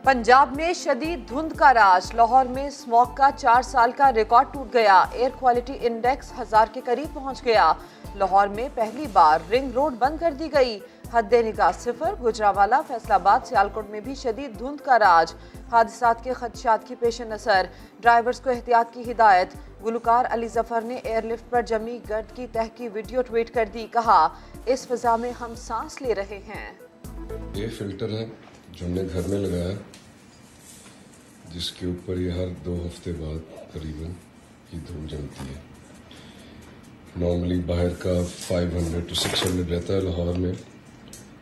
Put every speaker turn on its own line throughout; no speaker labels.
पंजाब में शदीद धुंध का राज। लाहौर में स्मॉग का 4 साल का रिकॉर्ड टूट गया। एयर क्वालिटी इंडेक्स 1000 के करीब पहुंच गया। लाहौर में पहली बार रिंग रोड बंद कर दी गई। हद निगाह 0। गुजरावाला, फैसलाबाद, सियालकोट में भी शदीद धुंध का राज। हादसात के खदशात की पेश नज़र ड्राइवर्स को एहतियात की हिदायत। गुलकार अली जफर ने एयरलिफ्ट पर जमी गर्द की तह की वीडियो ट्वीट कर दी। कहा, इस फिजा में हम सांस ले रहे हैं।
ये फिल्टर है जो हमने घर में लगाया, जिसके ऊपर ये हर 2 हफ्ते बाद करीबन ये धूल जमती है। नॉर्मली बाहर का 500 to 600 रहता है लाहौर में,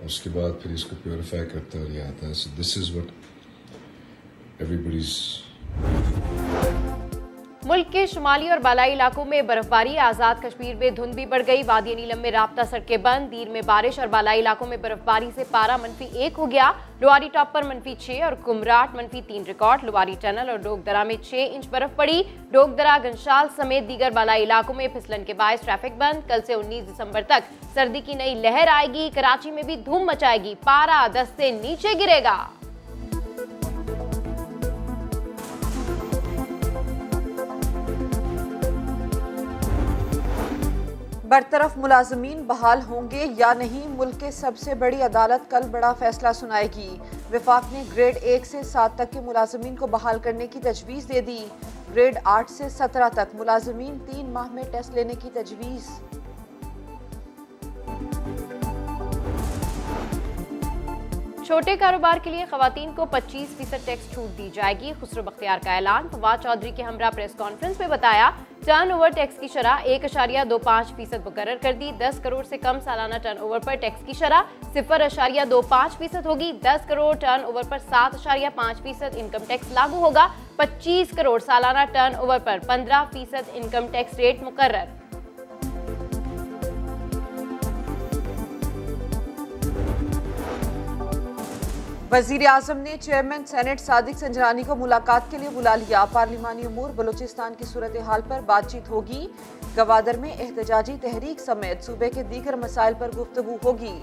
उसके बाद फिर इसको प्योरीफाई करता है और ये आता है। So this is what everybody's.
मुल्क के शुमाली और बालाई इलाकों में बर्फबारी। आजाद कश्मीर में धुंध भी बढ़ गई। वादी नीलम में राब्ता सड़कें बंद। दीर में बारिश और बालाई इलाकों में बर्फबारी से पारा -1 हो गया। लुआरी टॉप पर -6 और कुमराट -3 रिकॉर्ड। लुआरी टनल और डोगदरा में 6 इंच बर्फ पड़ी। डोगदरा, गंशाल समेत दीगर बालाई इलाकों में फिसलन के बायस ट्रैफिक बंद। कल से 19 दिसंबर तक सर्दी की नई लहर आएगी। कराची में भी धूम मचाएगी। पारा 10 से नीचे गिरेगा।
बरतरफ मुलाजमीन बहाल होंगे या नहीं, मुल्क के सबसे बड़ी अदालत कल बड़ा फैसला सुनाएगी। विफाक ने ग्रेड 1 से 7 तक के मुलाजमीन को बहाल करने की तजवीज़ दे दी। ग्रेड 8 से 17 तक मुलाजमीन 3 माह में टेस्ट लेने की तजवीज़।
छोटे कारोबार के लिए खवातीन को 25% टैक्स छूट दी जाएगी। खुसरो बख्तियार का ऐलान। फवाद चौधरी के हमरा प्रेस कॉन्फ्रेंस में बताया, टर्नओवर टैक्स की शरह 1.25% मुकर्रर कर दी। 10 करोड़ से कम सालाना टर्नओवर पर टैक्स की शरह 0.25% होगी। 10 करोड़ टर्नओवर पर 7.5% इनकम टैक्स लागू होगा। 25 करोड़ सालाना टर्नओवर पर 15% इनकम टैक्स रेट मुकर्रर।
वजीर आजम ने चेयरमैन सेनेट सादिक संजरानी को मुलाकात के लिए बुला लिया। पार्लिमानी उमूर, बलूचिस्तान की सूरत हाल पर बातचीत होगी। गवादर में एहतजाजी तहरीक समेत सूबे के दीगर मसाइल पर गुफ्तगू होगी।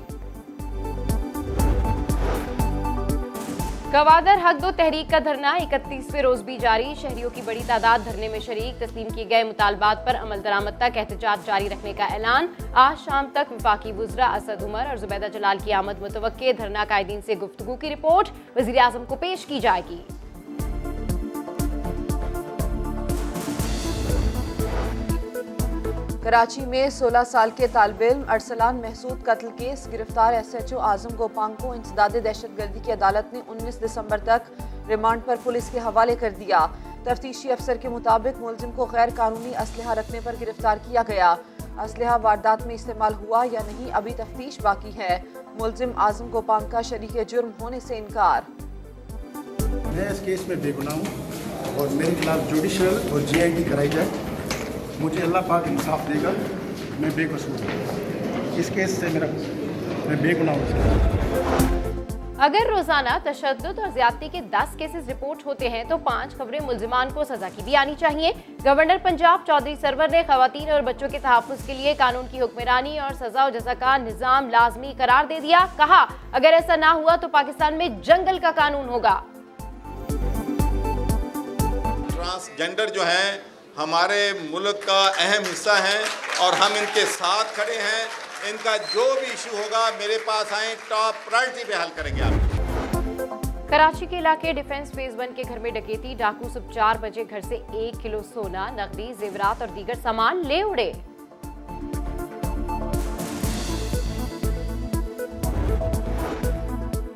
गवादर हक दो तहरीक का धरना 31वें रोज भी जारी। शहरियों की बड़ी तादाद धरने में शरीक। तस्लीम किए गए मुतालबात पर अमल दरामद तक एहतजाज जारी रखने का ऐलान। आज शाम तक वफाकी वुज़रा असद उमर और जुबैदा जलाल की आमद मुतवक्के। धरना कायदीन से गुफ्तगू की रिपोर्ट वज़ीर आज़म को पेश की जाएगी।
कराची में 16 साल के तालिब-इल्म अरसलान महसूद कत्ल केस। गिरफ्तार SHO आजम गोपांग को इंसदादे दहशतगर्दी की अदालत ने 19 दिसंबर तक रिमांड पर पुलिस के हवाले कर दिया। तफ्तीशी अफसर के मुताबिक मुलजिम को गैर कानूनी असलहा रखने पर गिरफ्तार किया गया। असलहा वारदात में इस्तेमाल हुआ या नहीं, अभी तफ्तीश बाकी है। मुलजिम आजम गोपांग का शरीक जुर्म होने से इनकार।
मैं इस केस में बेगुनाह हूँ और मेरे खिलाफ जुडिशल और GID कराई जाए। मुझे अल्लाह पाक इंसाफ देगा। मैं बेकसूर हूँ इस केस से, मैं बेगुनाह हूँ।
अगर रोजाना तशद्दुद और ज्यादती के 10 केसेस रिपोर्ट होते हैं तो 5 खबरें मुल्जिमान को सजा की भी आनी चाहिए। गवर्नर पंजाब चौधरी सरवर ने खवातीन और बच्चों के तहफ़्फ़ुज़ के लिए कानून की हुक्मरानी और सजा और जज़ा का निज़ाम लाजमी करार दे दिया। कहा, अगर ऐसा ना हुआ तो पाकिस्तान में जंगल का कानून होगा।
ट्रांसजेंडर जो है हमारे मुल्क का अहम हिस्सा हैं और हम इनके साथ खड़े हैं। इनका जो भी इशू होगा मेरे पास आए, टॉप प्रायोरिटी पे हल करेंगे आप।
कराची के इलाके डिफेंस फेज 1 के घर में डकैती। डाकू सुबह 4 बजे घर से 1 किलो सोना, नकदी, जेवरात और दीगर सामान ले उड़े।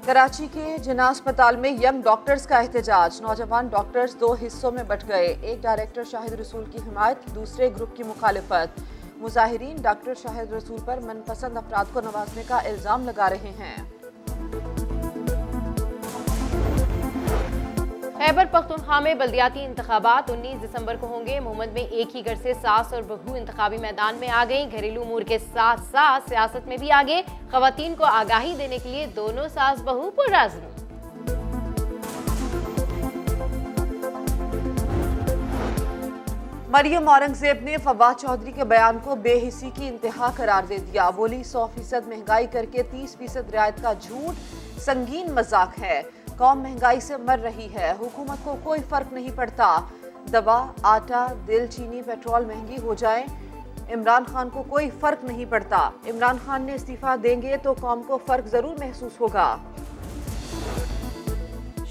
कराची के जिन्ना अस्पताल में यंग डॉक्टर्स का एहतजाज। नौजवान डॉक्टर्स 2 हिस्सों में बंट गए। एक डायरेक्टर शाहिद रसूल की हिमायत, दूसरे ग्रुप की मुखालिफत। मुजाहिरीन डॉक्टर शाहिद रसूल पर मनपसंद अफराद को नवाजने का इल्जाम लगा रहे हैं।
खैबर पख्तूनख्वा में बल्दियाती इंतखाबात 19 दिसंबर को होंगे। मोहम्मद में एक ही घर से सास और बहू इंतखाबी मैदान में आ गई। घरेलू उमूर के साथ साथ सियासत में भी आगे। खवातीन को आगाही देने के लिए दोनों सास बहू पुरअज़्म।
मरियम औरंगजेब ने फवाद चौधरी के बयान को बेहिसी की इंतहा करार दे दिया। बोली 100% महंगाई करके 30% रियायत का झूठ संगीन मजाक है। कौम महंगाई से मर रही है, हुकूमत को कोई फर्क नहीं पड़ता। दवा, आटा, दिल, चीनी, पेट्रोल महंगी हो जाए, इमरान खान को कोई फर्क नहीं पड़ता। इमरान खान ने इस्तीफा देंगे तो कौम को फर्क जरूर महसूस होगा।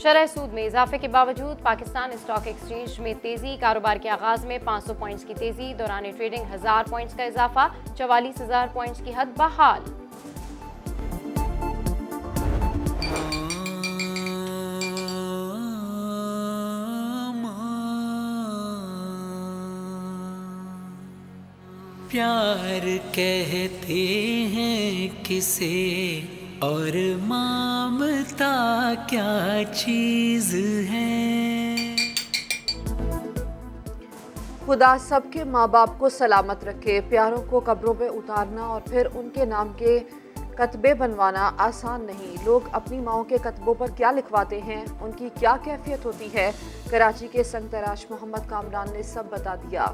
शरह सूद में इजाफे के बावजूद पाकिस्तान स्टॉक एक्सचेंज में तेजी। कारोबार के आगाज में 500 पॉइंट्स की तेजी, दौरान ट्रेडिंग 1000 पॉइंट्स का इजाफा, 44,000 पॉइंट्स की हद बहाल।
प्यार कहते हैं किसे और ममता क्या चीज है।
खुदा सबके माँ बाप को सलामत रखे। प्यारों को कब्रों पे उतारना और फिर उनके नाम के कतबे बनवाना आसान नहीं। लोग अपनी माओं के कतबों पर क्या लिखवाते हैं, उनकी क्या कैफियत होती है, कराची के संग तराश मोहम्मद कामरान ने सब बता दिया।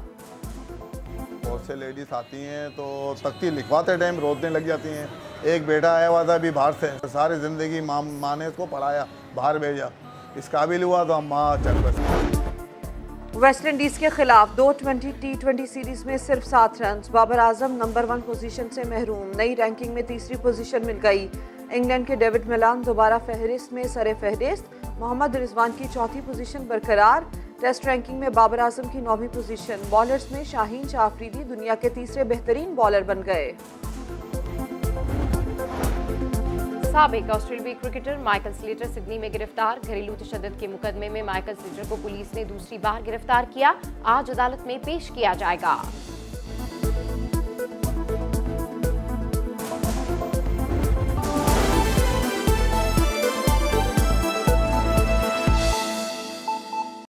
बहुत से लेडीज आती हैं तो तख्ती लिखवाते टाइम रोने लग जाती हैं। एक बेटा आया हुआ था अभी बाहर से, सारी ज़िंदगी माँ ने उसको पढ़ाया, बाहर भेजा, इस काबिल हुआ तो माँ चल बस।
वेस्ट इंडीज़ के खिलाफ 220 T20 सीरीज में सिर्फ 7 run. Babar Azam number 1 position से महरूम, नई रैंकिंग में तीसरी पोजीशन मिल गई। इंग्लैंड के डेविड मिलान दोबारा फहरिस्त में सरे फहरिस्त, मोहम्मद रिजवान की चौथी पोजीशन बरकरार। टेस्ट रैंकिंग में बाबर आजम की 9वीं पोजीशन। बॉलर्स में शाहीन शाह अफरीदी दुनिया के तीसरे बेहतरीन बॉलर बन गए।
साबिक ऑस्ट्रेलियाई क्रिकेटर माइकल स्लेटर सिडनी में गिरफ्तार। घरेलू तशद्दुद के मुकदमे में माइकल स्लेटर को पुलिस ने दूसरी बार गिरफ्तार किया। आज अदालत में पेश किया जाएगा।